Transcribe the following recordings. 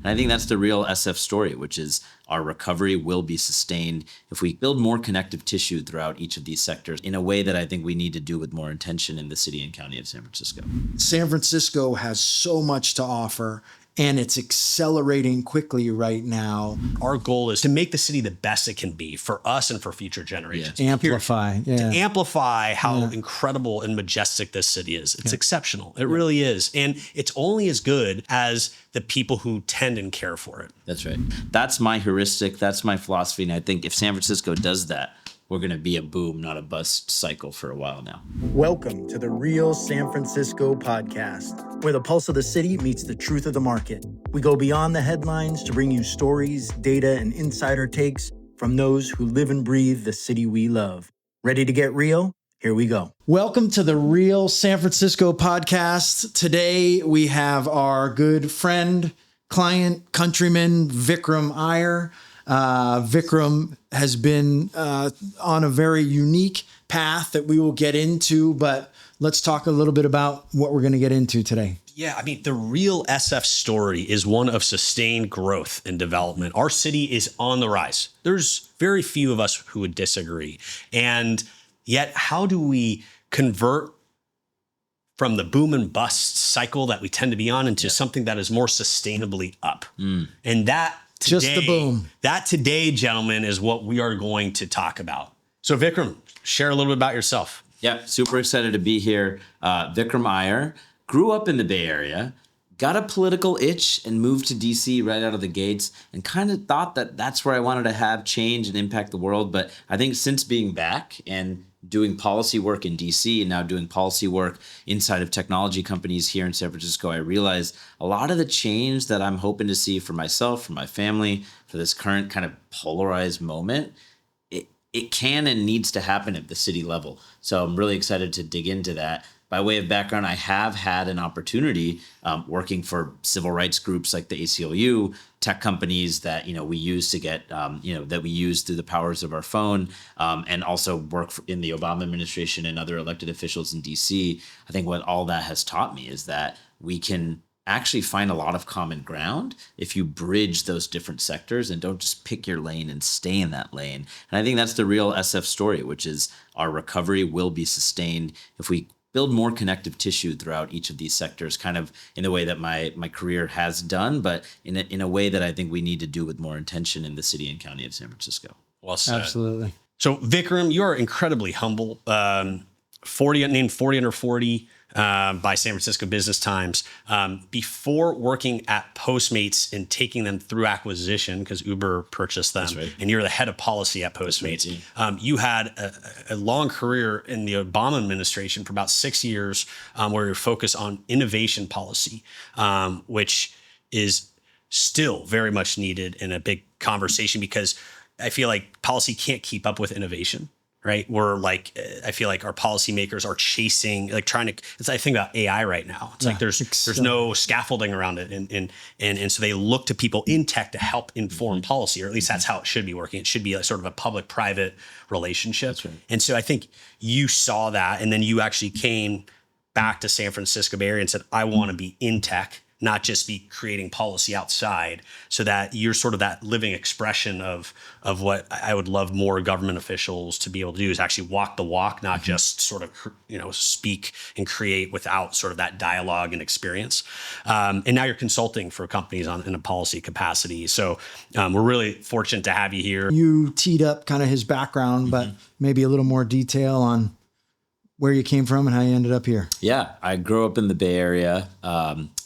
And I think that's the real SF story, which is our recovery will be sustained if we build more connective tissue throughout each of these sectors in a way that I think we need to do with more intention in the city and county of San Francisco. San Francisco has so much to offer, and it's accelerating quickly right now. Our goal is to make the city the best it can be for us and for future generations. Amplify. To amplify how incredible and majestic this city is. It's exceptional. It really is. And it's only as good as the people who tend and care for it. That's right. That's my heuristic. That's my philosophy. And I think if San Francisco does that, we're going to be a boom, not a bust cycle for a while now. Welcome to the Real San Francisco podcast, where the pulse of the city meets the truth of the market. We go beyond the headlines to bring you stories, data, and insider takes from those who live and breathe the city we love. Ready to get real? Here we go. Welcome to the Real San Francisco podcast. Today we have our good friend, client, countryman, Vikrum Aiyer. Vikram has been on a very unique path that we will get into, but let's talk a little bit about what we're going to get into today. Yeah, I mean, the real SF story is one of sustained growth and development. Our city is on the rise. There's very few of us who would disagree. And yet, how do we convert from the boom and bust cycle that we tend to be on into something that is more sustainably up? And that today, just the boom. That today, gentlemen, is what we are going to talk about. So Vikram, share a little bit about yourself. Yeah, super excited to be here. Vikrum Aiyer, grew up in the Bay Area, got a political itch and moved to DC right out of the gates and kind of thought that that's where I wanted to have change and impact the world. But I think since being back and doing policy work in DC and now doing policy work inside of technology companies here in San Francisco, I realized a lot of the change that I'm hoping to see for myself, for my family, for this current kind of polarized moment, it can and needs to happen at the city level. So I'm really excited to dig into that. By way of background, I have had an opportunity working for civil rights groups like the ACLU, tech companies that we use to get that we use through the powers of our phone, and also work in the Obama administration and other elected officials in DC. I think what all that has taught me is that we can actually find a lot of common ground if you bridge those different sectors and don't just pick your lane and stay in that lane. And I think that's the real SF story, which is our recovery will be sustained if we build more connective tissue throughout each of these sectors, kind of in the way that my career has done, but in a way that I think we need to do with more intention in the city and county of San Francisco. Well said. Absolutely. So Vikram, you are incredibly humble. 40 under 40 by San Francisco Business Times. Before working at Postmates and taking them through acquisition, because Uber purchased them, right, and you're the head of policy at Postmates, right, you had a long career in the Obama administration for about 6 years, where you're focused on innovation policy, which is still very much needed in a big conversation, because I feel like policy can't keep up with innovation. Right. We're like, I feel like our policymakers are chasing, like trying to, I think about AI right now. It's like there's no scaffolding around it. And so they look to people in tech to help inform policy, or at least that's how it should be working. It should be like sort of a public-private relationship. That's right. And so I think you saw that, and then you actually came back to San Francisco Bay Area and said, I want to be in tech, not just be creating policy outside, so that you're sort of that living expression of what I would love more government officials to be able to do, is actually walk the walk, not just sort of, speak and create without sort of that dialogue and experience. And now you're consulting for companies in a policy capacity. So we're really fortunate to have you here. You teed up kind of his background, but maybe a little more detail on where you came from and how you ended up here. Yeah, I grew up in the Bay Area,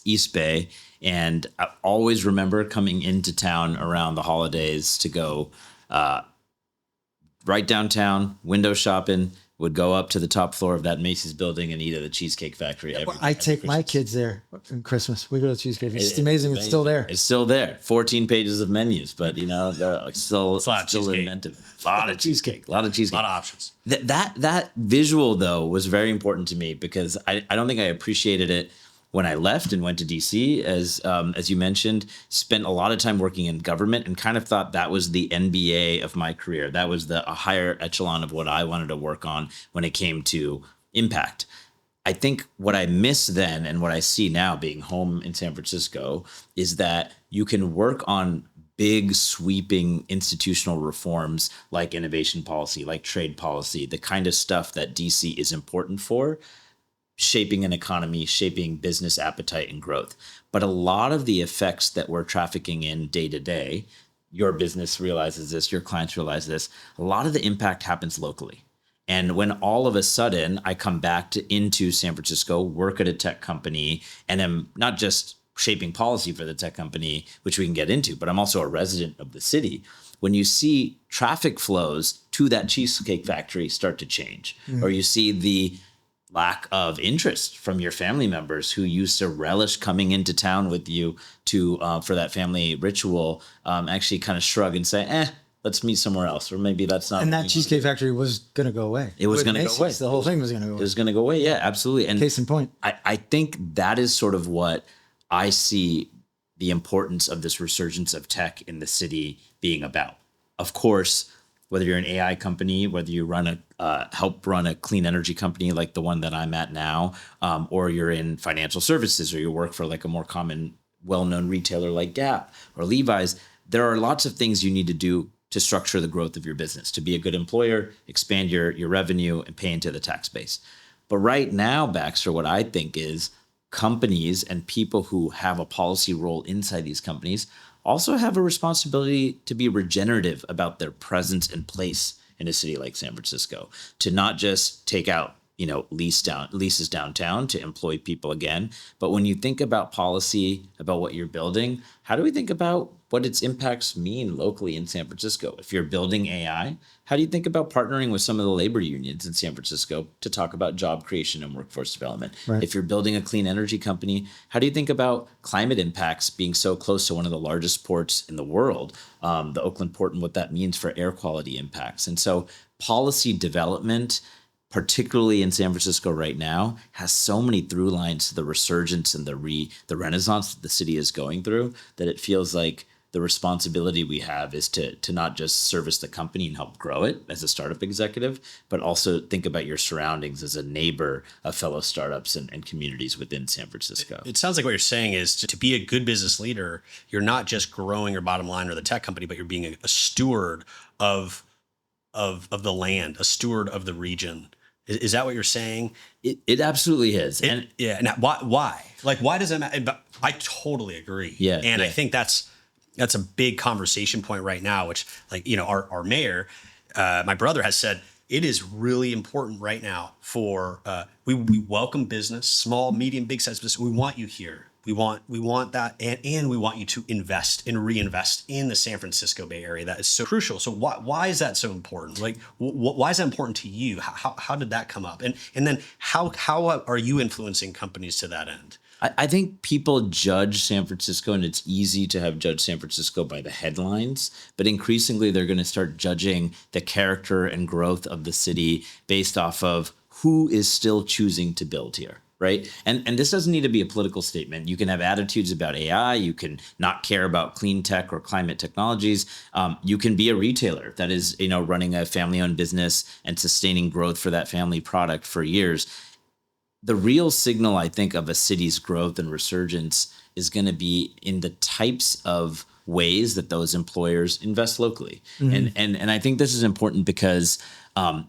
East Bay, and I always remember coming into town around the holidays to go right downtown, window shopping, would go up to the top floor of that Macy's building and eat at the Cheesecake Factory. I take my kids there on Christmas. We go to the Cheesecake. It's amazing. It's still there. It's still there. 14 pages of menus, but they're still inventive. A lot of cheesecake. A lot of options. That visual though was very important to me, because I don't think I appreciated it when I left and went to DC, as you mentioned. Spent a lot of time working in government and kind of thought that was the NBA of my career. That was a higher echelon of what I wanted to work on when it came to impact. I think what I missed then and what I see now being home in San Francisco is that you can work on big sweeping institutional reforms like innovation policy, like trade policy, the kind of stuff that DC is important for, shaping an economy, shaping business appetite and growth. But a lot of the effects that we're trafficking in day to day, your business realizes this, your clients realize this, a lot of the impact happens locally. And when all of a sudden I come back into San Francisco, work at a tech company, and am not just shaping policy for the tech company, which we can get into, but I'm also a resident of the city. When you see traffic flows to that cheesecake factory start to change, or you see the lack of interest from your family members who used to relish coming into town with you to for that family ritual, actually kind of shrug and say, let's meet somewhere else, or maybe that's not. And that Cheesecake Factory was going to go away. It was going to go away. The whole thing was going to go away. It was going to go away. Yeah, absolutely. And case in point. I think that is sort of what I see the importance of this resurgence of tech in the city being about. Of course, whether you're an AI company, whether you help run a clean energy company like the one that I'm at now, or you're in financial services, or you work for like a more common, well-known retailer like Gap or Levi's, there are lots of things you need to do to structure the growth of your business, to be a good employer, expand your revenue, and pay into the tax base. But right now, Baxter, what I think is companies and people who have a policy role inside these companies also have a responsibility to be regenerative about their presence and place in a city like San Francisco, to not just take out, leases downtown to employ people again. But when you think about policy, about what you're building, how do we think about what its impacts mean locally in San Francisco? If you're building AI, how do you think about partnering with some of the labor unions in San Francisco to talk about job creation and workforce development? Right. If you're building a clean energy company, how do you think about climate impacts being so close to one of the largest ports in the world, the Oakland port, and what that means for air quality impacts? And so policy development, particularly in San Francisco right now, has so many through lines to the resurgence and the renaissance that the city is going through, that it feels like the responsibility we have is to not just service the company and help grow it as a startup executive, but also think about your surroundings as a neighbor of fellow startups and communities within San Francisco. It sounds like what you're saying is to be a good business leader, you're not just growing your bottom line or the tech company, but you're being a steward of the land, a steward of the region. Is that what you're saying? It absolutely is. Now, why? Like, why does it matter? I totally agree. Yeah. I think that's a big conversation point right now, which, like, our mayor, my brother, has said it is really important right now for we welcome business, small, medium, big size business. We want you here. We want that, and we want you to invest and reinvest in the San Francisco Bay Area. That is so crucial. So why is that so important? Like, why is that important to you? How did that come up? And then how are you influencing companies to that end? I think people judge San Francisco, and it's easy to have judged San Francisco by the headlines, but increasingly they're going to start judging the character and growth of the city based off of who is still choosing to build here. Right. And this doesn't need to be a political statement. You can have attitudes about AI. You can not care about clean tech or climate technologies. You can be a retailer that is, running a family-owned business and sustaining growth for that family product for years. The real signal, I think, of a city's growth and resurgence is going to be in the types of ways that those employers invest locally. Mm-hmm. And I think this is important because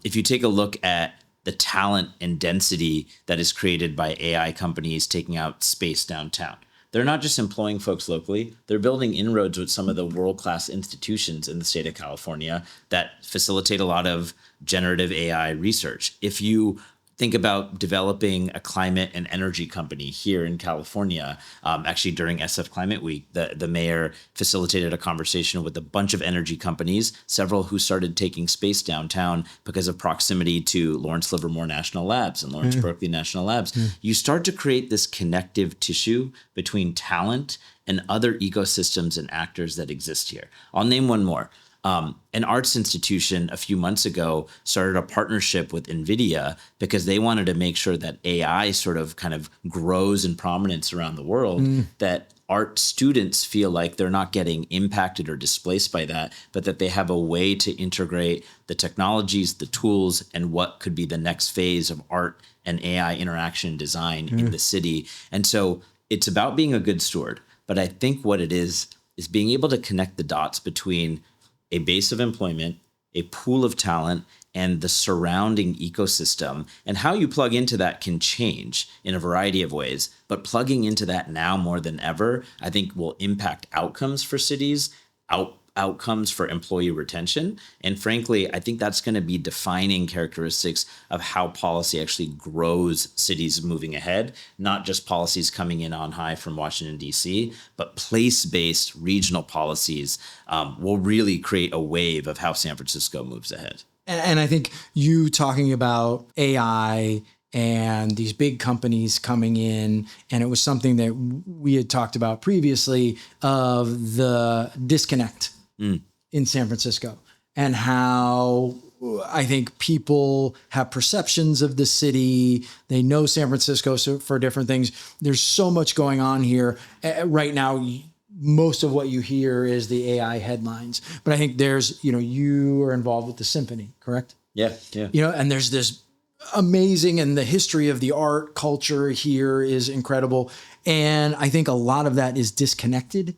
if you take a look at the talent and density that is created by AI companies taking out space downtown, they're not just employing folks locally, they're building inroads with some of the world-class institutions in the state of California that facilitate a lot of generative AI research. If you think about developing a climate and energy company here in California. Actually, during SF Climate Week, the mayor facilitated a conversation with a bunch of energy companies, several who started taking space downtown because of proximity to Lawrence Livermore National Labs and Lawrence Berkeley National Labs. You start to create this connective tissue between talent and other ecosystems and actors that exist here. I'll name one more. An arts institution a few months ago started a partnership with NVIDIA because they wanted to make sure that AI sort of kind of grows in prominence around the world, that art students feel like they're not getting impacted or displaced by that, but that they have a way to integrate the technologies, the tools, and what could be the next phase of art and AI interaction design in the city. And so it's about being a good steward. But I think what it is is being able to connect the dots between a base of employment, a pool of talent, and the surrounding ecosystem. And how you plug into that can change in a variety of ways. But plugging into that now more than ever, I think will impact outcomes for cities, outcomes for employee retention. And frankly, I think that's going to be defining characteristics of how policy actually grows cities moving ahead, not just policies coming in on high from Washington, D.C., but place-based regional policies will really create a wave of how San Francisco moves ahead. And I think you talking about AI and these big companies coming in, and it was something that we had talked about previously of the disconnect in San Francisco and how I think people have perceptions of the city. They know San Francisco for different things. There's so much going on here right now. Most of what you hear is the AI headlines, but I think there's, you are involved with the Symphony, correct? Yeah. And there's this amazing, and the history of the art culture here is incredible. And I think a lot of that is disconnected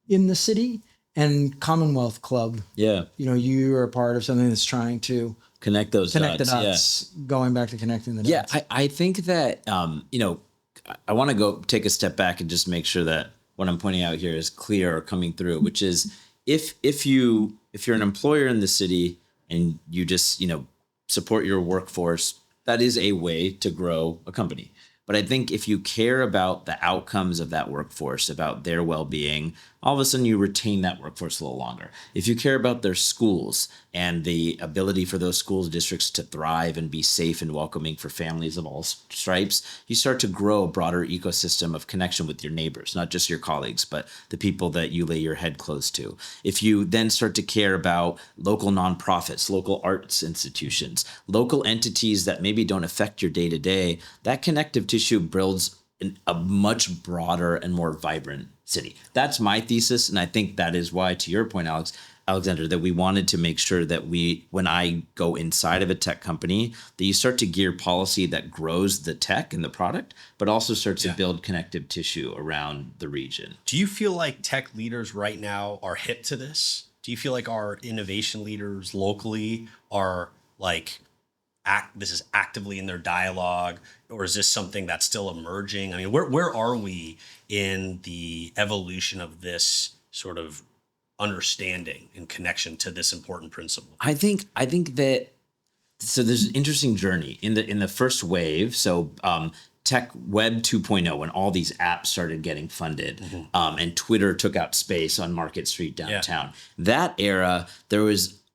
in the city. And Commonwealth Club, you are a part of something that's trying to connect the dots. Going back to connecting the dots. Yeah, I think that, I want to go take a step back and just make sure that what I'm pointing out here is clear or coming through, which is if you're an employer in the city and you just, support your workforce, that is a way to grow a company. But I think if you care about the outcomes of that workforce, about their well-being, all of a sudden you retain that workforce a little longer. If you care about their schools and the ability for those school districts to thrive and be safe and welcoming for families of all stripes, you start to grow a broader ecosystem of connection with your neighbors, not just your colleagues, but the people that you lay your head close to. If you then start to care about local nonprofits, local arts institutions, local entities that maybe don't affect your day-to-day, that connective tissue builds a much broader and more vibrant city. That's my thesis. And I think that is why, to your point, Alexander, that we wanted to make sure that when I go inside of a tech company, that you start to gear policy that grows the tech and the product, but also starts to build connective tissue around the region. Do you feel like tech leaders right now are hip to this? Do you feel like our innovation leaders locally are like, this is actively in their dialogue, or is this something that's still emerging? I mean, where are we in the evolution of this sort of understanding and connection to this important principle? I think that there's an interesting journey in the first wave. So tech web 2.0, when all these apps started getting funded, and Twitter took out space on Market Street downtown. That era,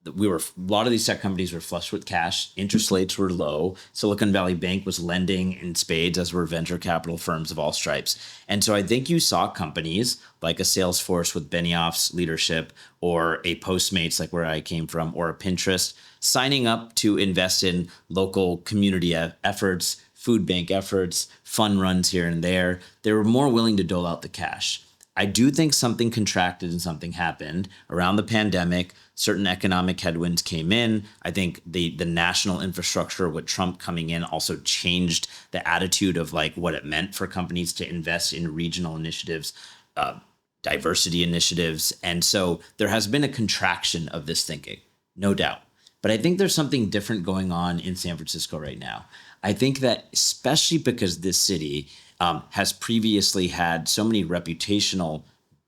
a lot of these tech companies were flush with cash. Interest rates were low. Silicon Valley Bank was lending in spades, as were venture capital firms of all stripes. And so I think you saw companies like a Salesforce with Benioff's leadership, or a Postmates, like where I came from, or a Pinterest, signing up to invest in local community efforts, food bank efforts, fund runs here and there. They were more willing to dole out the cash. I do think something contracted and something happened around the pandemic. Certain economic headwinds came in. I think the national infrastructure with Trump coming in also changed the attitude of like what it meant for companies to invest in regional initiatives, diversity initiatives. And so there has been a contraction of this thinking, no doubt. But I think there's something different going on in San Francisco right now. I think that especially because this city has previously had so many reputational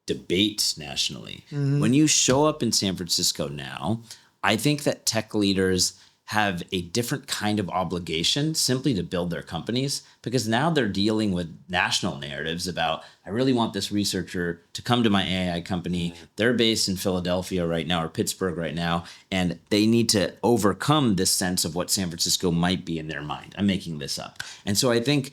debates nationally. When you show up in San Francisco now, I think that tech leaders have a different kind of obligation simply to build their companies, because now they're dealing with national narratives about, I really want this researcher to come to my AI company. They're based in Philadelphia right now, or Pittsburgh right now, and they need to overcome this sense of what San Francisco might be in their mind. I'm making this up. And so I think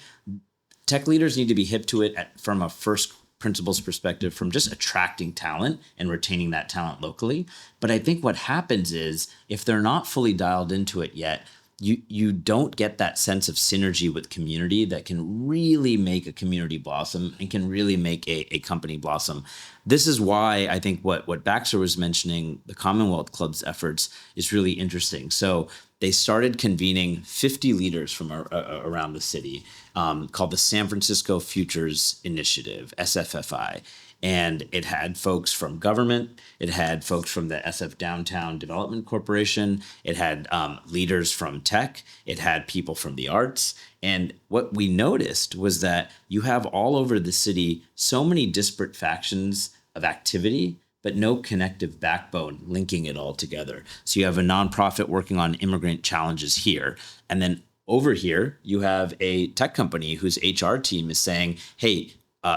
tech leaders need to be hip to it from a first principles perspective, from just attracting talent and retaining that talent locally. But I think what happens is, if they're not fully dialed into it yet, you don't get that sense of synergy with community that can really make a community blossom and can really make a company blossom. This is why I think what Baxter was mentioning, the Commonwealth Club's efforts, is really interesting. So they started convening 50 leaders from around the city, called the San Francisco Futures Initiative, SFFI. And it had folks from government. It had folks from the SF Downtown Development Corporation. It had leaders from tech. It had people from the arts. And what we noticed was that you have all over the city so many disparate factions of activity, but no connective backbone linking it all together. So you have a nonprofit working on immigrant challenges here. And then over here, you have a tech company whose HR team is saying, hey,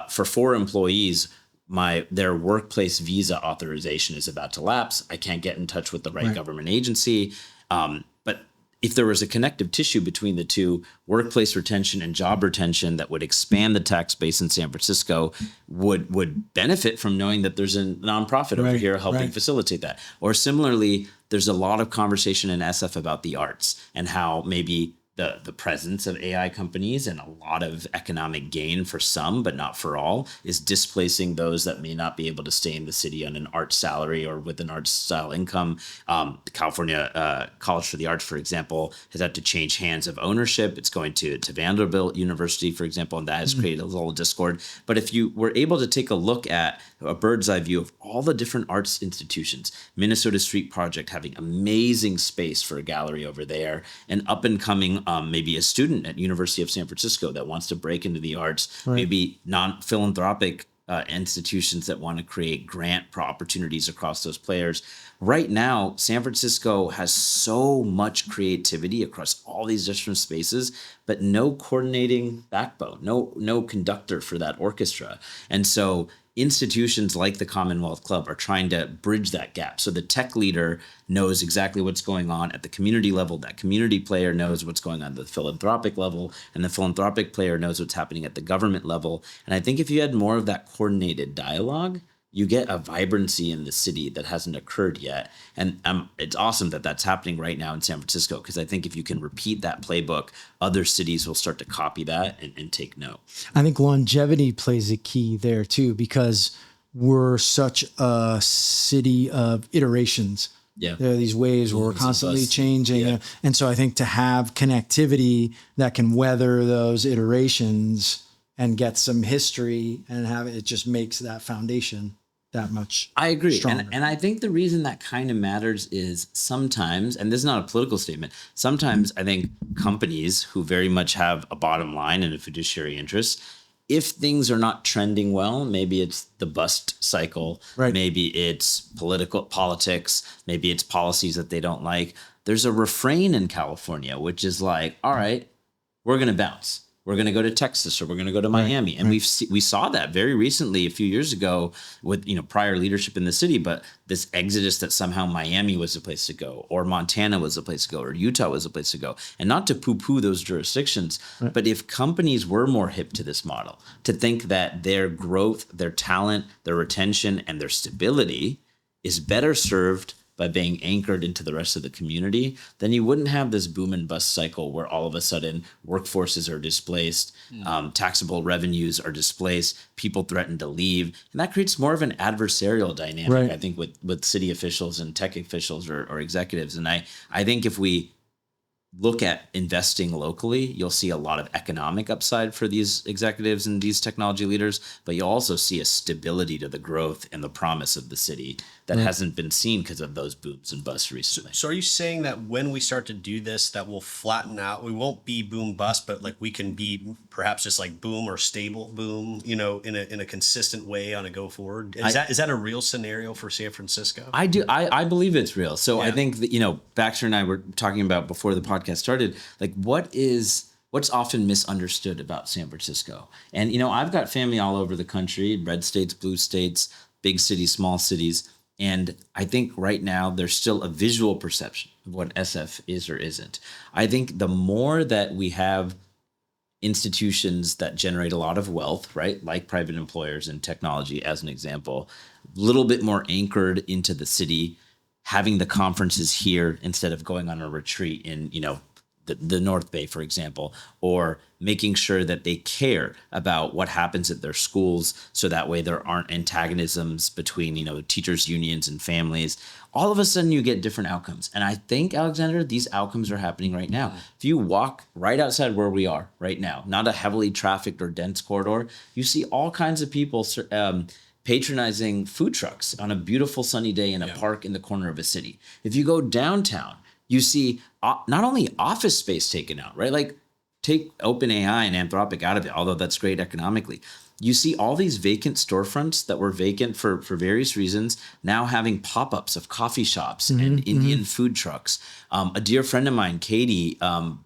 for 4 employees, their workplace visa authorization is about to lapse. I can't get in touch with the right government agency. But if there was a connective tissue between the two, workplace retention and job retention that would expand the tax base in San Francisco would benefit from knowing that there's a nonprofit over here helping facilitate that. Or similarly, there's a lot of conversation in SF about the arts and how maybe the presence of AI companies and a lot of economic gain for some, but not for all, is displacing those that may not be able to stay in the city on an art salary or with an arts style income. The California College for the Arts, for example, has had to change hands of ownership. It's going to Vanderbilt University, for example, and that has created a little discord. But if you were able to take a look at a bird's eye view of all the different arts institutions, Minnesota Street Project having amazing space for a gallery over there, and up and coming maybe a student at University of San Francisco that wants to break into the arts, maybe non-philanthropic institutions that want to create grant opportunities across those players. Right now, San Francisco has so much creativity across all these different spaces, but no coordinating backbone, no conductor for that orchestra. And so institutions like the Commonwealth Club are trying to bridge that gap. So the tech leader knows exactly what's going on at the community level. That community player knows what's going on at the philanthropic level, and the philanthropic player knows what's happening at the government level. And I think if you had more of that coordinated dialogue, you get a vibrancy in the city that hasn't occurred yet. And it's awesome that that's happening right now in San Francisco, because I think if you can repeat that playbook, other cities will start to copy that and take note. I think longevity plays a key there too, because we're such a city of iterations. Yeah. There are these waves where we're constantly changing. Yeah. And so I think to have connectivity that can weather those iterations and get some history and have it just makes that foundation that much. I agree. Stronger. And I think the reason that kind of matters is sometimes, and this is not a political statement, sometimes I think companies who very much have a bottom line and a fiduciary interest, if things are not trending well, maybe it's the bust cycle, maybe it's politics, maybe it's policies that they don't like. There's a refrain in California, which is like, all right, we're going to bounce. We're going to go to Texas, or we're going to go to Miami. And we saw that very recently, a few years ago, with prior leadership in the city, but this exodus that somehow Miami was the place to go, or Montana was the place to go, or Utah was the place to go. And not to poo-poo those jurisdictions, but if companies were more hip to this model, to think that their growth, their talent, their retention, and their stability is better served by being anchored into the rest of the community, then you wouldn't have this boom and bust cycle where all of a sudden workforces are displaced, taxable revenues are displaced, people threaten to leave. And that creates more of an adversarial dynamic, I think, with city officials and tech officials or executives. And I think if we look at investing locally, you'll see a lot of economic upside for these executives and these technology leaders, but you'll also see a stability to the growth and the promise of the city that hasn't been seen because of those booms and busts recently. So are you saying that when we start to do this, that we'll flatten out? We won't be boom bust, but like we can be perhaps just like boom or stable boom, in a consistent way on a go forward. Is that a real scenario for San Francisco? I do. I believe it's real. So I think that, Baxter and I were talking about before the podcast started, like what's often misunderstood about San Francisco. And, I've got family all over the country, red states, blue states, big cities, small cities. And I think right now there's still a visual perception of what SF is or isn't. I think the more that we have institutions that generate a lot of wealth, right, like private employers and technology as an example, a little bit more anchored into the city, having the conferences here instead of going on a retreat in, the North Bay, for example, or making sure that they care about what happens at their schools so that way there aren't antagonisms between, teachers' unions and families. All of a sudden you get different outcomes. And I think, Alexander, these outcomes are happening right now. If you walk right outside where we are right now, not a heavily trafficked or dense corridor, you see all kinds of people patronizing food trucks on a beautiful sunny day in a park in the corner of a city. If you go downtown, you see not only office space taken out, right? Like take OpenAI and Anthropic out of it, although that's great economically. You see all these vacant storefronts that were vacant for various reasons now having pop-ups of coffee shops and Indian food trucks. A dear friend of mine, Katie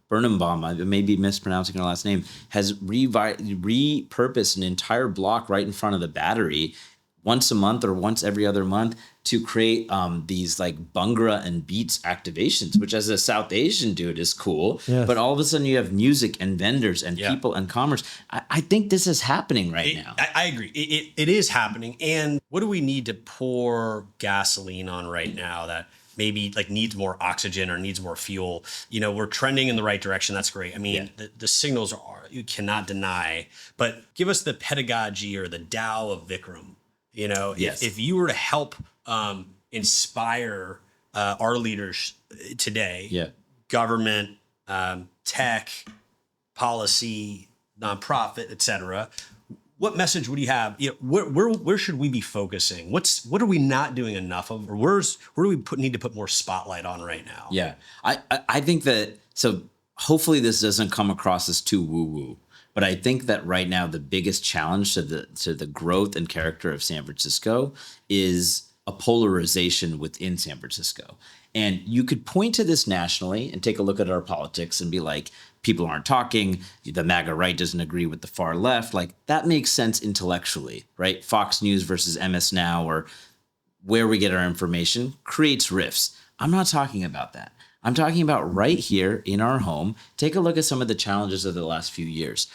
Birnbaum, I may be mispronouncing her last name, has repurposed an entire block right in front of the Battery once a month or once every other month to create these like Bhangra and beats activations, which as a South Asian dude is cool. Yes. But all of a sudden you have music and vendors and people and commerce. I think this is happening now. I agree. It is happening. And what do we need to pour gasoline on right now that maybe like needs more oxygen or needs more fuel? You know, we're trending in the right direction. That's great. I mean, the signals are, you cannot deny, but give us the pedagogy or the Tao of Vikram. You know, if you were to help inspire our leaders today, government, tech, policy, nonprofit, et cetera, what message would you have? You know, where should we be focusing? What are we not doing enough of, or where do we need to put more spotlight on right now? Yeah, I think that, so hopefully this doesn't come across as too woo-woo. But I think that right now the biggest challenge to the growth and character of San Francisco is a polarization within San Francisco. And you could point to this nationally and take a look at our politics and be like, people aren't talking, the MAGA right doesn't agree with the far left. Like that makes sense intellectually, right? Fox News versus MS Now or where we get our information creates rifts. I'm not talking about that. I'm talking about right here in our home. Take a look at some of the challenges of the last few years.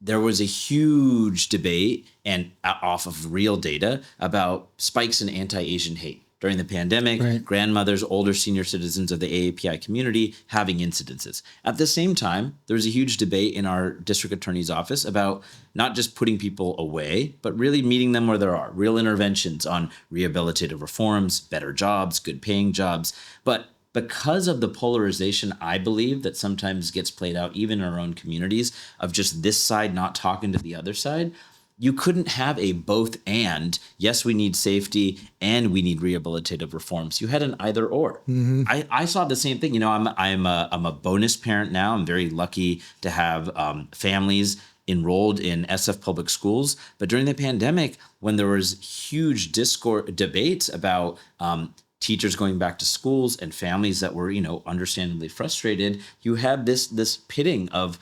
There was a huge debate and off of real data about spikes in anti-Asian hate during the pandemic, grandmothers, older senior citizens of the AAPI community having incidences. At the same time, there was a huge debate in our district attorney's office about not just putting people away, but really meeting them where they are, real interventions on rehabilitative reforms, better jobs, good paying jobs. But because of the polarization, I believe that sometimes gets played out even in our own communities of just this side not talking to the other side, you couldn't have a both and. Yes, we need safety and we need rehabilitative reforms. You had an either or. I saw the same thing. You know, I'm a bonus parent now. I'm very lucky to have families enrolled in SF public schools. But during the pandemic, when there was huge debates about teachers going back to schools and families that were, you know, understandably frustrated, you had this pitting of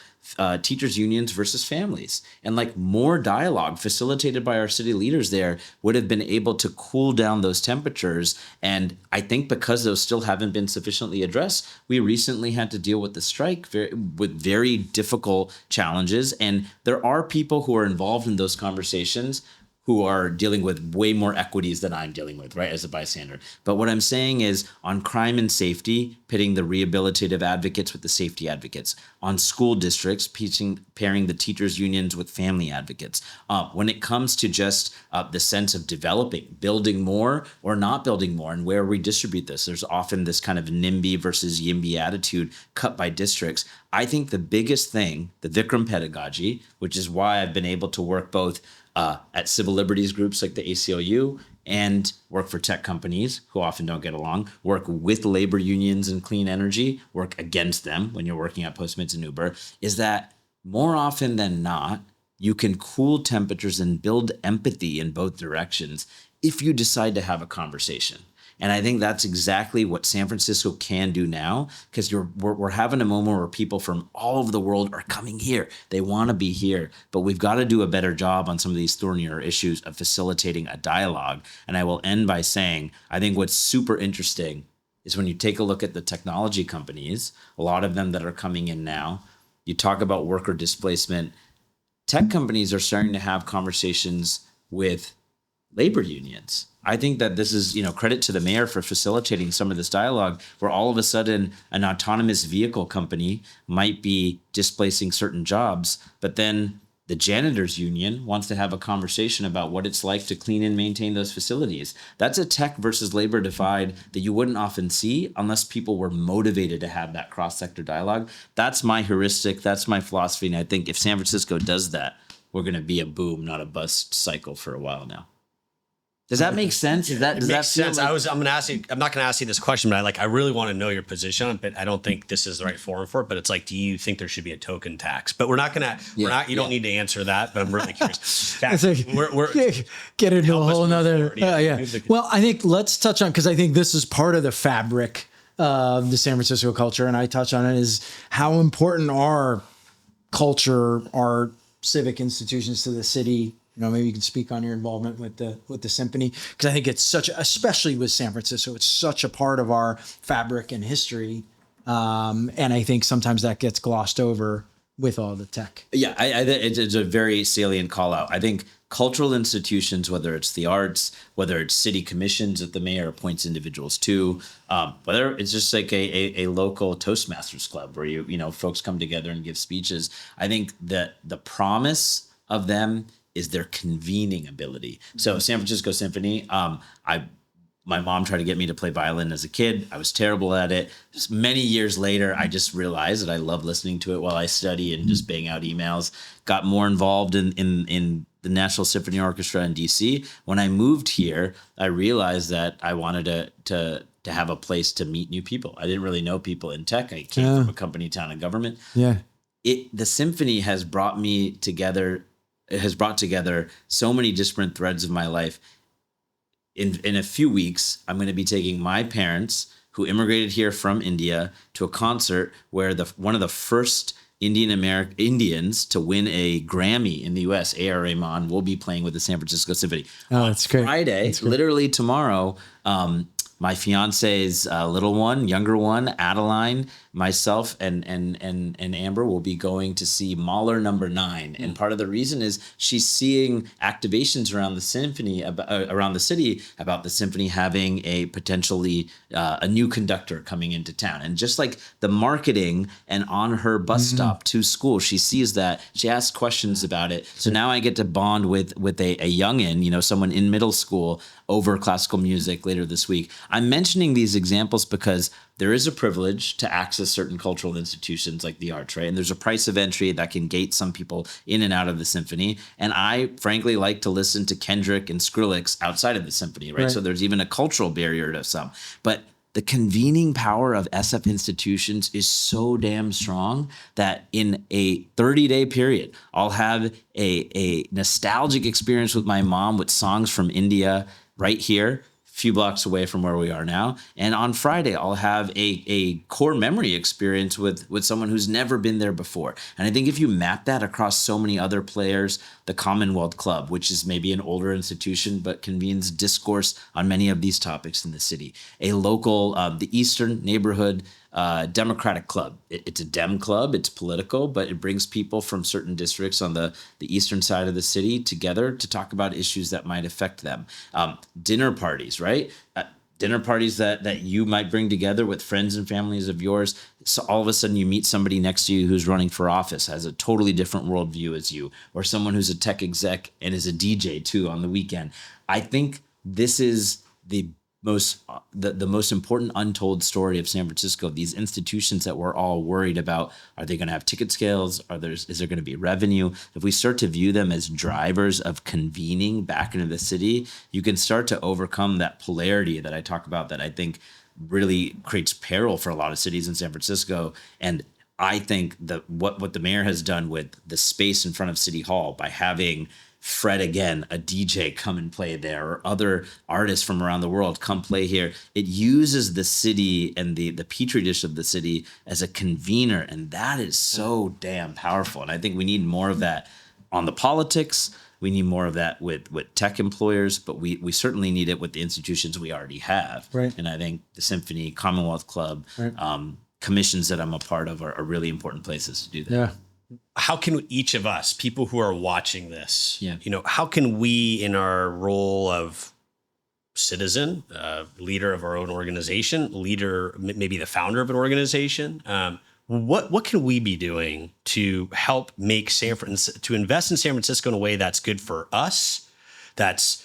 teachers unions versus families, and like more dialogue facilitated by our city leaders there would have been able to cool down those temperatures. And I think because those still haven't been sufficiently addressed, we recently had to deal with the strike with very difficult challenges. And there are people who are involved in those conversations who are dealing with way more equities than I'm dealing with, right, as a bystander. But what I'm saying is on crime and safety, pitting the rehabilitative advocates with the safety advocates. On school districts, pairing the teachers unions with family advocates. When it comes to just the sense of developing, building more or not building more, and where we distribute this, there's often this kind of NIMBY versus YIMBY attitude cut by districts. I think the biggest thing, the Vikram pedagogy, which is why I've been able to work both at civil liberties groups like the ACLU and work for tech companies who often don't get along, work with labor unions and clean energy, work against them when you're working at Postmates and Uber, is that more often than not, you can cool temperatures and build empathy in both directions if you decide to have a conversation. And I think that's exactly what San Francisco can do now, because we're having a moment where people from all over the world are coming here. They want to be here, but we've got to do a better job on some of these thornier issues of facilitating a dialogue. And I will end by saying, I think what's super interesting is when you take a look at the technology companies, a lot of them that are coming in now, you talk about worker displacement, tech companies are starting to have conversations with labor unions. I think that this is, credit to the mayor for facilitating some of this dialogue, where all of a sudden an autonomous vehicle company might be displacing certain jobs, but then the janitors union wants to have a conversation about what it's like to clean and maintain those facilities. That's a tech versus labor divide that you wouldn't often see unless people were motivated to have that cross-sector dialogue. That's my heuristic. That's my philosophy. And I think if San Francisco does that, we're going to be a boom, not a bust cycle for a while now. Does that make sense? Does that Makes feel sense. like- I'm not gonna ask you this question, but I really want to know your position on it, but I don't think this is the right forum for it. But it's like, do you think there should be a token tax? But you don't need to answer that, but I'm really curious. It's like, we're get into a whole nother. Yeah. Well, I think let's touch on, because I think this is part of the fabric of the San Francisco culture, and I touch on it, is how important our culture, our civic institutions to the city. Maybe you can speak on your involvement with the Symphony, because I think it's especially with San Francisco, it's such a part of our fabric and history. And I think sometimes that gets glossed over with all the tech. Yeah, it's a very salient call out. I think cultural institutions, whether it's the arts, whether it's city commissions that the mayor appoints individuals to, whether it's just like a local Toastmasters club where you folks come together and give speeches. I think that the promise of them is their convening ability. So San Francisco Symphony, my mom tried to get me to play violin as a kid. I was terrible at it. Just many years later, I just realized that I love listening to it while I study and just bang out emails. Got more involved in the National Symphony Orchestra in DC. When I moved here, I realized that I wanted to have a place to meet new people. I didn't really know people in tech. I came from a company town and government. Yeah. The Symphony has brought me together. It has brought together so many different threads of my life. In a few weeks, I'm going to be taking my parents, who immigrated here from India, to a concert where one of the first Indians to win a Grammy in the U.S., A.R. Rahman, will be playing with the San Francisco Symphony. Oh, that's great. Friday, literally tomorrow, my fiance's younger one, Adeline, myself, and Amber will be going to see Mahler No. 9. And part of the reason is she's seeing activations around the symphony, around the city, about the symphony having a potentially a new conductor coming into town. And just like the marketing, and on her bus stop to school, she sees that. She asks questions about it. So now I get to bond with a youngin, someone in middle school, over classical music later this week. I'm mentioning these examples because there is a privilege to access certain cultural institutions like the arts, right? And there's a price of entry that can gate some people in and out of the symphony. And I frankly like to listen to Kendrick and Skrillex outside of the symphony, right? So there's even a cultural barrier to some. But the convening power of SF institutions is so damn strong that in a 30-day period, I'll have a nostalgic experience with my mom with songs from India right here, few blocks away from where we are now. And on Friday, I'll have a core memory experience with someone who's never been there before. And I think if you map that across so many other players, the Commonwealth Club, which is maybe an older institution, but convenes discourse on many of these topics in the city, a local, the Eastern Neighborhood Democratic Club. It's a Dem club, it's political, but it brings people from certain districts on the eastern side of the city together to talk about issues that might affect them. Dinner parties, right? Dinner parties that you might bring together with friends and families of yours. So all of a sudden you meet somebody next to you who's running for office, has a totally different worldview as you, or someone who's a tech exec and is a DJ too on the weekend. I think this is the most important untold story of San Francisco. These institutions that we're all worried about, are they going to have ticket scales? Is there going to be revenue? If we start to view them as drivers of convening back into the city, you can start to overcome that polarity that I talk about, that I think really creates peril for a lot of cities in San Francisco. And I think that what the mayor has done with the space in front of City Hall by having Fred again, a DJ, come and play there, or other artists from around the world come play here. It uses the city and the petri dish of the city as a convener, and that is so damn powerful. And I think we need more of that on the politics. We need more of that with tech employers, but we certainly need it with the institutions we already have. Right. And I think the Symphony, Commonwealth Club, commissions that I'm a part of are really important places to do that. Yeah. How can each of us, people who are watching this, how can we, in our role of citizen, leader of our own organization, leader, maybe the founder of an organization, what can we be doing to help make to invest in San Francisco in a way that's good for us, that's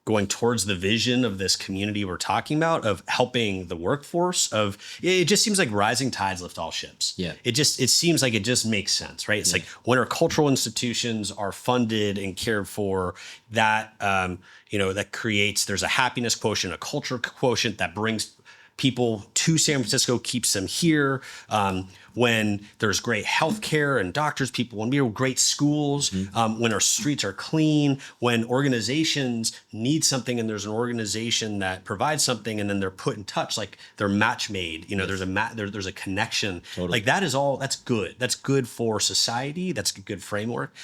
going towards the vision of this community we're talking about, of helping the workforce, it just seems like rising tides lift all ships. Yeah. It seems like it just makes sense, right? It's like when our cultural institutions are funded and cared for, that, that creates, there's a happiness quotient, a culture quotient that brings people to San Francisco, keeps them here. When there's great healthcare and doctors, people want to be great schools, when our streets are clean, when organizations need something and there's an organization that provides something, and then they're put in touch, like they're match made. There's a connection. Totally. Like that's good. That's good for society. That's a good framework.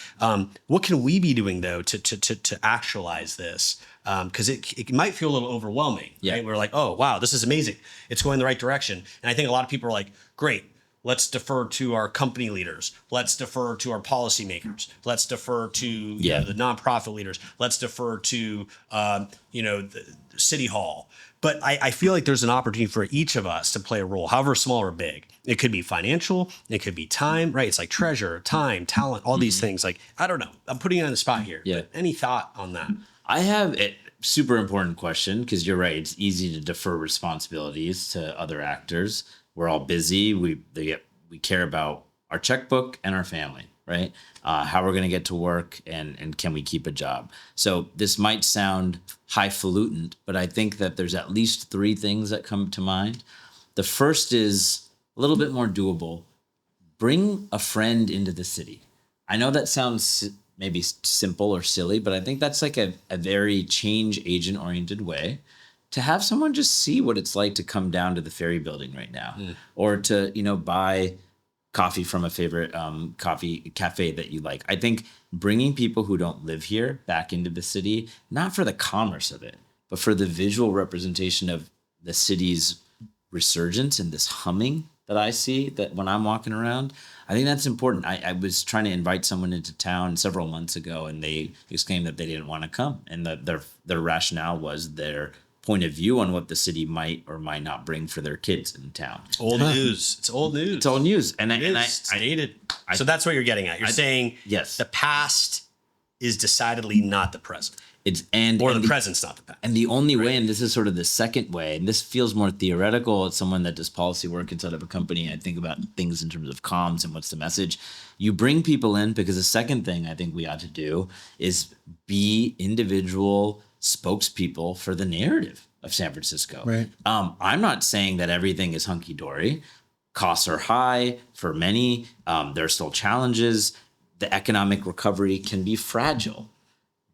What can we be doing though to actualize this? Because it might feel a little overwhelming. Yeah. Right? We're like, oh wow, this is amazing. It's going the right direction. And I think a lot of people are like, great. Let's defer to our company leaders. Let's defer to our policymakers. Let's defer to the nonprofit leaders. Let's defer to the city hall. But I feel like there's an opportunity for each of us to play a role, however small or big. It could be financial. It could be time. Right? It's like treasure, time, talent, all these things. Like, I don't know. I'm putting you on the spot here. Yeah. But any thought on that? I have a super important question, because you're right. It's easy to defer responsibilities to other actors. We're all busy. We care about our checkbook and our family, right? How we're going to get to work, and can we keep a job? So this might sound highfalutin, but I think that there's at least 3 things that come to mind. The first is a little bit more doable. Bring a friend into the city. I know that sounds maybe simple or silly, but I think that's like a very change agent oriented way to have someone just see what it's like to come down to the Ferry Building right now, or to, buy coffee from a favorite coffee cafe that you like. I think bringing people who don't live here back into the city, not for the commerce of it, but for the visual representation of the city's resurgence and this humming that I see that when I'm walking around, I think that's important. I was trying to invite someone into town several months ago, and they exclaimed that they didn't want to come, and that their rationale was their point of view on what the city might or might not bring for their kids in town. It's old news. It's old news. It's old news. And I dated. So that's what you're getting at. You're saying yes, the past is decidedly not the present. The present's not the past. And the only way, and this is sort of the second way, and this feels more theoretical as someone that does policy work inside of a company. I think about things in terms of comms and what's the message. You bring people in, because the second thing I think we ought to do is be individual spokespeople for the narrative of San Francisco. Right. I'm not saying that everything is hunky-dory. Costs are high for many. There are still challenges. The economic recovery can be fragile.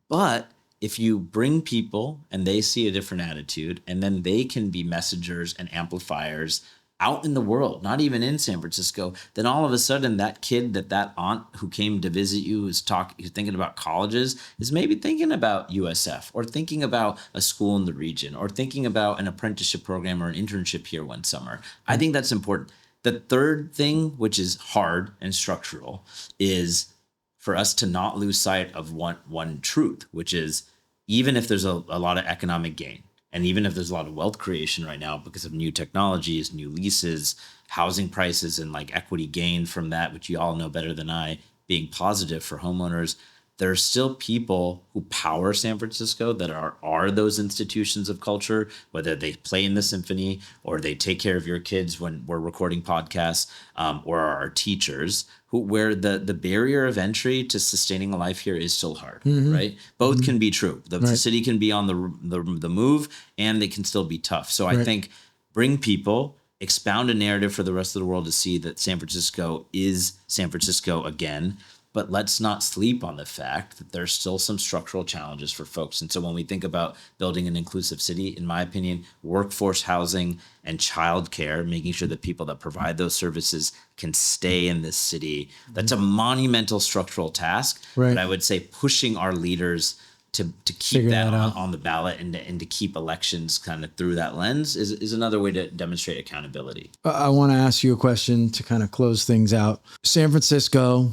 But if you bring people and they see a different attitude, and then they can be messengers and amplifiers out in the world, not even in San Francisco, then all of a sudden that kid, that aunt who came to visit you, who's thinking about colleges, is maybe thinking about USF, or thinking about a school in the region, or thinking about an apprenticeship program or an internship here one summer. I think that's important. The third thing, which is hard and structural, is for us to not lose sight of one truth, which is, even if there's a lot of economic gain, and even if there's a lot of wealth creation right now because of new technologies, new leases, housing prices, and like equity gain from that, which you all know better than I, being positive for homeowners, there are still people who power San Francisco that are those institutions of culture, whether they play in the symphony, or they take care of your kids when we're recording podcasts, or are our teachers, where the barrier of entry to sustaining a life here is still hard, right? Both can be true. The city can be on the move, and they can still be tough. So I think bring people, expound a narrative for the rest of the world to see that San Francisco is San Francisco again. But let's not sleep on the fact that there's still some structural challenges for folks. And so when we think about building an inclusive city, in my opinion, workforce housing and childcare, making sure that people that provide those services can stay in this city, that's a monumental structural task. But I would say pushing our leaders to keep that on the ballot, and to keep elections kind of through that lens is another way to demonstrate accountability. I want to ask you a question to kind of close things out. San Francisco,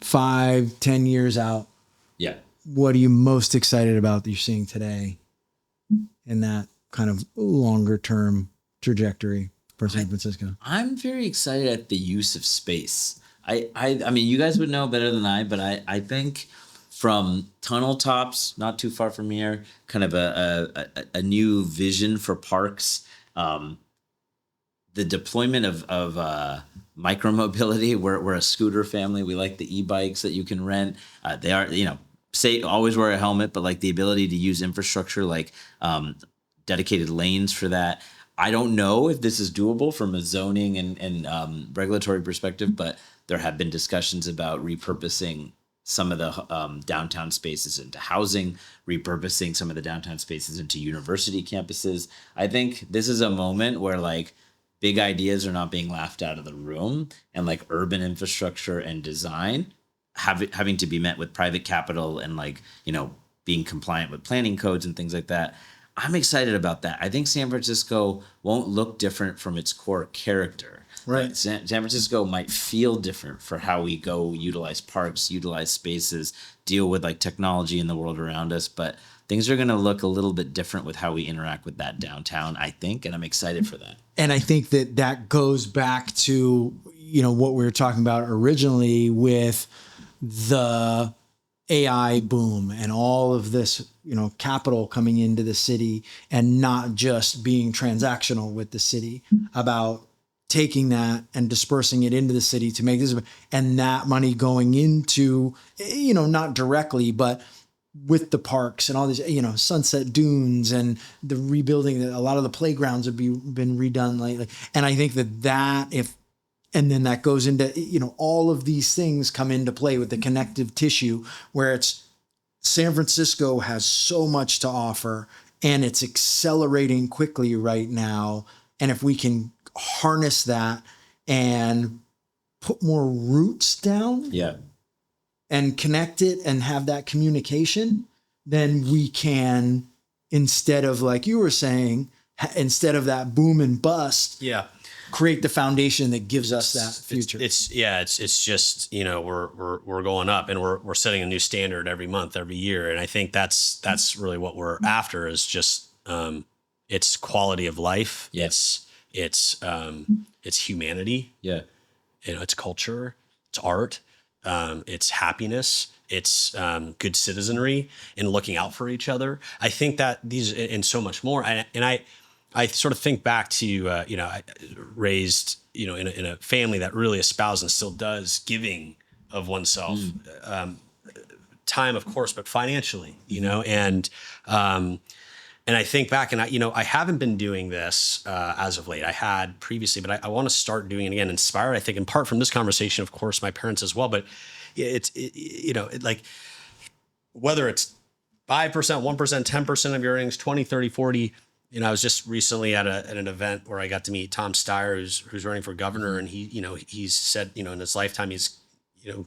5-10 years out. Yeah. What are you most excited about that you're seeing today in that kind of longer term trajectory for San Francisco? I'm very excited at the use of space. I mean, you guys would know better than I, but I think from tunnel tops, not too far from here, kind of a new vision for parks. The deployment of micromobility. We're a scooter family. We like the e-bikes that you can rent. They are, say always wear a helmet, but like the ability to use infrastructure like dedicated lanes for that. I don't know if this is doable from a zoning and regulatory perspective, but there have been discussions about repurposing some of the downtown spaces into housing, repurposing some of the downtown spaces into university campuses. I think this is a moment where like big ideas are not being laughed out of the room, and like urban infrastructure and design having to be met with private capital and like, being compliant with planning codes and things like that. I'm excited about that. I think San Francisco won't look different from its core character. Right. San Francisco might feel different for how we go utilize parks, utilize spaces, deal with like technology in the world around us. But things are going to look a little bit different with how we interact with that downtown, I think. And I'm excited for that. And I think that goes back to, what we were talking about originally with the AI boom and all of this, capital coming into the city and not just being transactional with the city, about taking that and dispersing it into the city to make this, and that money going into, not directly, but with the parks and all these, Sunset Dunes and the rebuilding, that a lot of the playgrounds have been redone lately. And I think and then that goes into, all of these things come into play with the connective tissue, where it's San Francisco has so much to offer and it's accelerating quickly right now. And if we can harness that and put more roots down, and connect it and have that communication, then we can, instead of, like you were saying, instead of that boom and bust, create the foundation that gives us that future. It's just, we're going up, and we're setting a new standard every month, every year. And I think that's really what we're after, is just, it's quality of life. Yes. It's humanity. Yeah. It's culture, it's art. It's happiness, it's good citizenry, and looking out for each other. I think that these, and so much more. I sort of think back to, I raised, in a family that really espoused and still does giving of oneself, time, of course, but financially, and I think back, and I haven't been doing this as of late. I had previously, but I want to start doing it again. Inspired, I think, in part from this conversation, of course, my parents as well. But like whether it's 5%, 1%, 10% of your earnings, 20, 30, 40. I was just recently at an event where I got to meet Tom Steyer, who's running for governor, and he's said, in his lifetime he's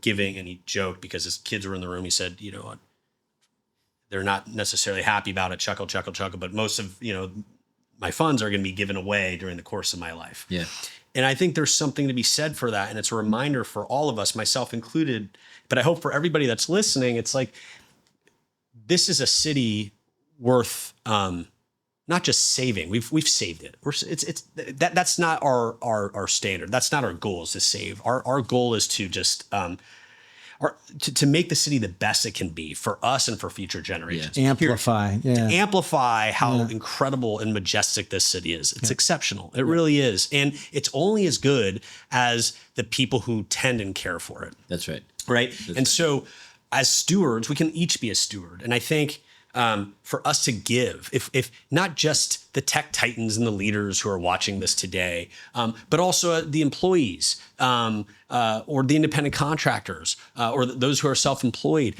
giving, and he joked because his kids were in the room. He said, they're not necessarily happy about it, chuckle, but most of, my funds are going to be given away during the course of my life. Yeah. And I think there's something to be said for that. And it's a reminder for all of us, myself included, but I hope for everybody that's listening, it's like, this is a city worth, not just saving. We've saved it. That's not our standard. That's not our goal, is to save. Our goal is to just, to make the city the best it can be for us and for future generations. Amplify. To amplify how incredible and majestic this city is. It's exceptional. It really is. And it's only as good as the people who tend and care for it. That's right. Right. So as stewards, we can each be a steward. And I think for us to give, if not just the tech titans and the leaders who are watching this today, but also the employees, or the independent contractors, or those who are self-employed,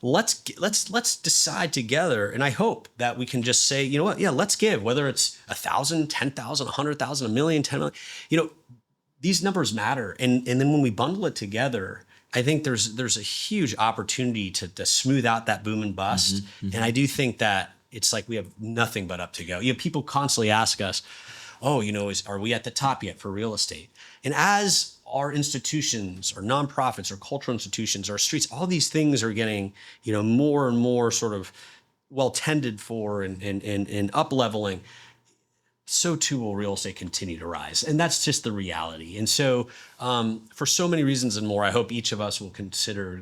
let's decide together. And I hope that we can just say, let's give, whether it's 1,000, 10,000, 100,000, 1 million, 10 million, these numbers matter. And then when we bundle it together, I think there's a huge opportunity to smooth out that boom and bust. And I do think that it's like we have nothing but up to go. People constantly ask us, are we at the top yet for real estate? And as our institutions or nonprofits or cultural institutions or streets, all these things are getting, more and more sort of well tended for and up leveling, so too will real estate continue to rise. And that's just the reality. And so for so many reasons and more, I hope each of us will consider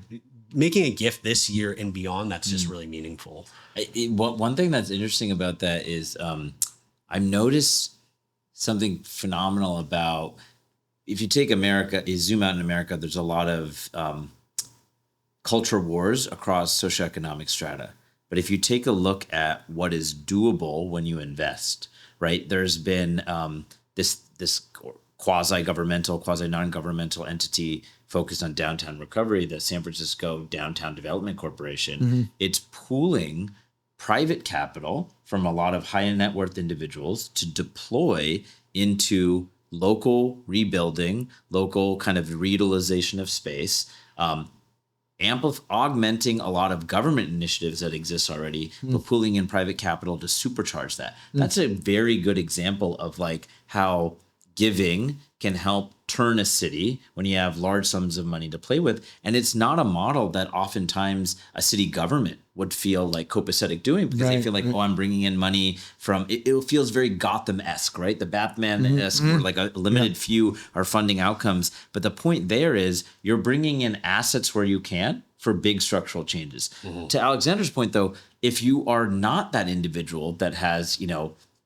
making a gift this year and beyond, that's just really meaningful. One thing that's interesting about that is I've noticed something phenomenal about, if you take America, you zoom out in America, there's a lot of culture wars across socioeconomic strata. But if you take a look at what is doable when you invest, right, there's been this quasi-governmental, quasi-non-governmental entity focused on downtown recovery, the San Francisco Downtown Development Corporation. Mm-hmm. It's pooling private capital from a lot of high net worth individuals to deploy into local rebuilding, local kind of reutilization of space, augmenting a lot of government initiatives that exist already, but pulling in private capital to supercharge that. That's a very good example of like how giving can help turn a city when you have large sums of money to play with. And it's not a model that oftentimes a city government would feel like copacetic doing, because they feel like, oh, I'm bringing in money from, it feels very Gotham-esque, right? The Batman-esque, where like a limited few are funding outcomes. But the point there is you're bringing in assets where you can for big structural changes. To Alexander's point, though, if you are not that individual that has,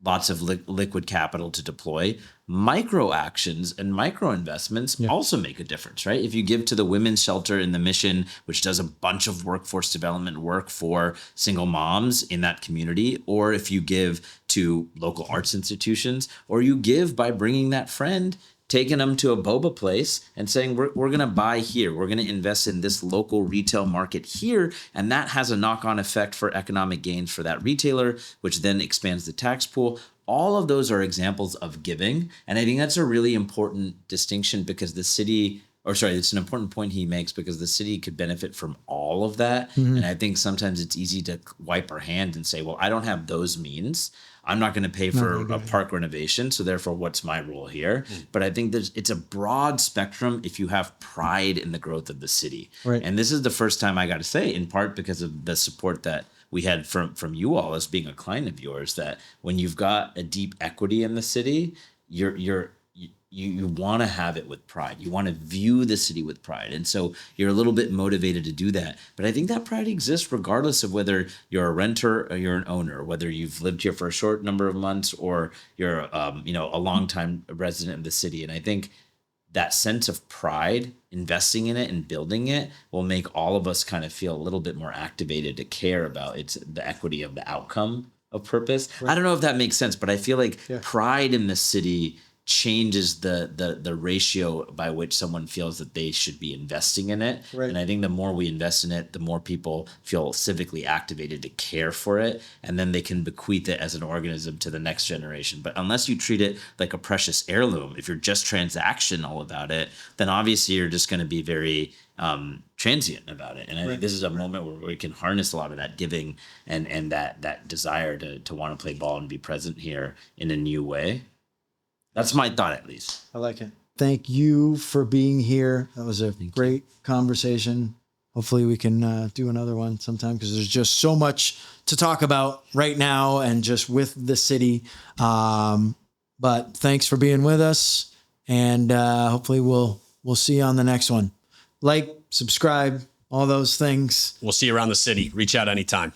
lots of liquid capital to deploy, micro actions and micro investments also make a difference, right? If you give to the women's shelter in the Mission, which does a bunch of workforce development work for single moms in that community, or if you give to local arts institutions, or you give by bringing that friend, taking them to a boba place and saying, we're going to buy here. We're going to invest in this local retail market here. And that has a knock-on effect for economic gains for that retailer, which then expands the tax pool. All of those are examples of giving. And I think that's a really important distinction, because the city, it's an important point he makes, because the city could benefit from all of that. And I think sometimes it's easy to wipe our hands and say, well, I don't have those means. I'm not going to pay for a park renovation, so therefore, what's my role here? But I think it's a broad spectrum if you have pride in the growth of the city. Right. And this is the first time, I got to say, in part because of the support that we had from you all as being a client of yours, that when you've got a deep equity in the city, you want to have it with pride. You want to view the city with pride. And so you're a little bit motivated to do that. But I think that pride exists regardless of whether you're a renter or you're an owner, whether you've lived here for a short number of months or you're, a longtime resident of the city. And I think that sense of pride, investing in it and building it, will make all of us kind of feel a little bit more activated to care about the equity of the outcome of purpose. Right. I don't know if that makes sense, but I feel like pride in the city changes the ratio by which someone feels that they should be investing in it. Right. And I think the more we invest in it, the more people feel civically activated to care for it. And then they can bequeath it as an organism to the next generation. But unless you treat it like a precious heirloom, if you're just transactional about it, then obviously you're just going to be very transient about it. And I think this is a moment where we can harness a lot of that giving and that desire to want to play ball and be present here in a new way. That's my thought, at least. I like it. Thank you for being here. That was a great conversation. Hopefully we can do another one sometime, because there's just so much to talk about right now and just with the city. But thanks for being with us, and hopefully we'll see you on the next one. Like, subscribe, all those things. We'll see you around the city. Reach out anytime.